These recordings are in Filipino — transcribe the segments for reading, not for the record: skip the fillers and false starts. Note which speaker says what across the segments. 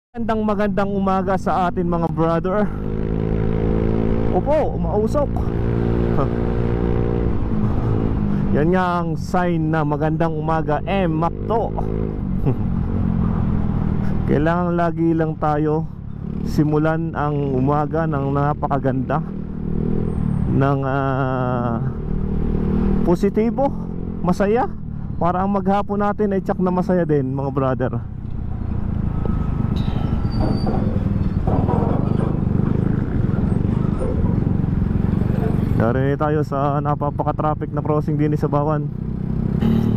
Speaker 1: Magandang umaga sa atin mga brother. Opo, mausok. Yan nga ang sign na magandang umaga. Makto. Kailangan lagi lang tayo simulan ang umaga ng napakaganda, ng positibo, masaya, para ang maghapon natin ay tsak na masaya din mga brother. Dari tayo sa napapaka-traffic na crossing din sa Bawan.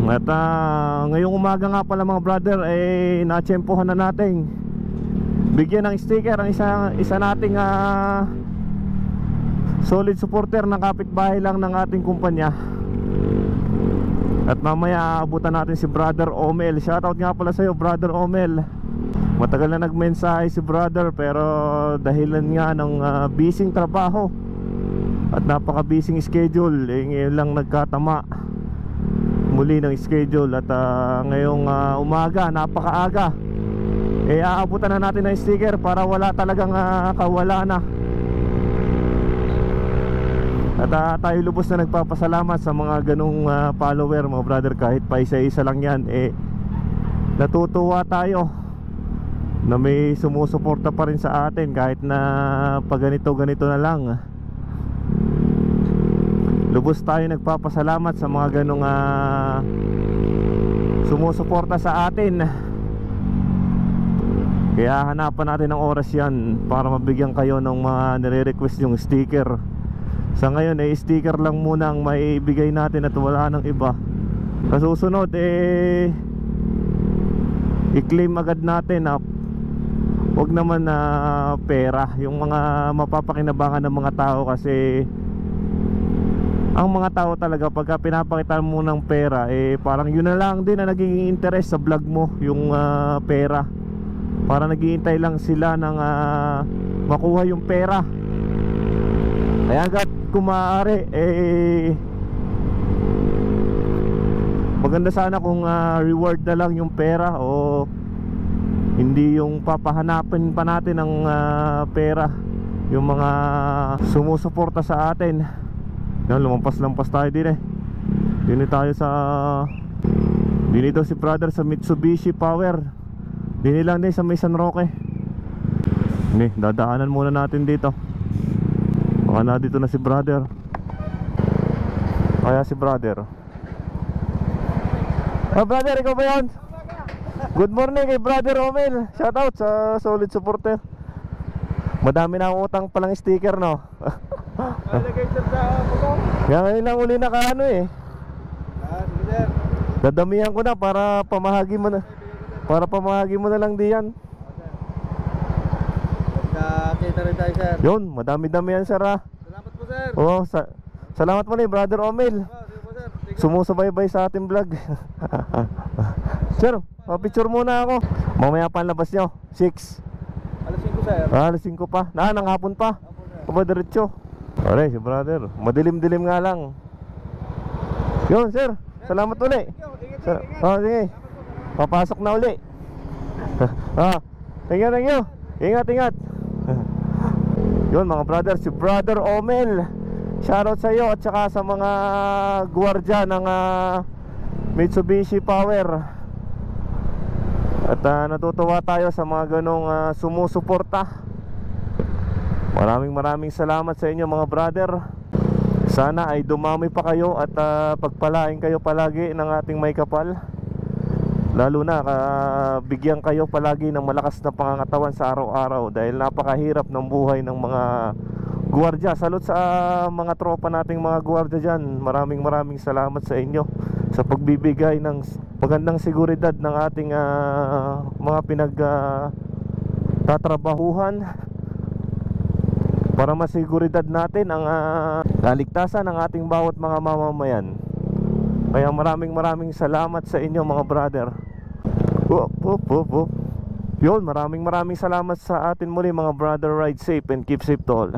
Speaker 1: At ngayong umaga nga pala mga brother, natsyempohan na natin bigyan ng sticker ang isa nating solid supporter ng kapitbahay lang ng ating kumpanya. At mamaya abutan natin si Brother Omel. Shoutout nga pala sa'yo Brother Omel. Matagal na nagmensahe si brother, pero dahilan nga ng busy trabaho at napaka-busy schedule, ngayon lang nagkatama muli ng schedule. At ngayong umaga, napakaaga, aabutan na natin ng sticker para wala talagang kawala na. At tayo lubos na nagpapasalamat sa mga ganong follower mga brother. Kahit pa isa-isa lang yan, natutuwa tayo na may sumusuporta pa rin sa atin kahit na pag ganito na lang. Lubos tayo nagpapasalamat sa mga ganong sumusuporta sa atin. Kaya hanapan natin ng oras yan para mabigyan kayo ng mga nire-request yung sticker. Sa ngayon sticker lang muna ang maibigay natin at wala nang iba. Sa susunod i-claim agad natin wag naman na pera, yung mga mapapakinabangan ng mga tao. Kasi ang mga tao talaga pagka pinapakita mo ng pera, parang yun na lang din na naging interest sa vlog mo, yung pera. Parang naghihintay lang sila ng makuha yung pera. Kaya agad kung maaari, maganda sana kung reward na lang yung pera, o hindi yung papahanapin pa natin ng pera yung mga sumusuporta sa atin. Yan, lumampas-lampas tayo din tayo sa dito si brother sa Mitsubishi Power. Dini lang din sa may San Roque. Dadaanan muna natin dito. Baka na dito na si brother. Kaya si brother. Brother, ikaw ba yun? Good morning kay Brother Omel. Shoutout sa solid supporter. Madami na akong utang palang sticker, no? Kaya ngayon lang uli nakaano dadamihan ko na para pamahagi mo na. Para pamahagi mo na lang diyan. Magkakita rin tayo, sir. Yun, madami-dami yan, sir. Salamat po, sir. Oo, salamat mo na Brother Omel. Sumusubaybay sa ating vlog. Sir, picture muna ako. Mamaya pa ang labas nyo 6. Alas 5, sir. Alas 5 pa. Nang hapon pa. Diretso. Alright, si brother. Madilim-dilim nga lang. Yun, sir. Salamat uli. Sige. Papasok na uli. Thank you. Ingat. Yun mga brother, si Brother Omel. Shoutout sa iyo at saka sa mga gwardiya ng Mitsubishi Power. At natutuwa tayo sa mga ganong sumusuporta. Maraming salamat sa inyo mga brother. Sana ay dumami pa kayo at pagpalain kayo palagi ng ating may kapal. Lalo na bigyan kayo palagi ng malakas na pangangatawan sa araw-araw, dahil napakahirap ng buhay ng mga gwardiya. Salute sa mga tropa nating mga gwardiya dyan. Maraming salamat sa inyo sa pagbibigay ng magandang seguridad ng ating mga tatrabahuhan, para masiguridad natin ang kaligtasan ng ating bawat mga mamamayan. Kaya maraming salamat sa inyo mga brother. Yun, maraming salamat sa atin muli mga brother. Ride safe and keep safe to all.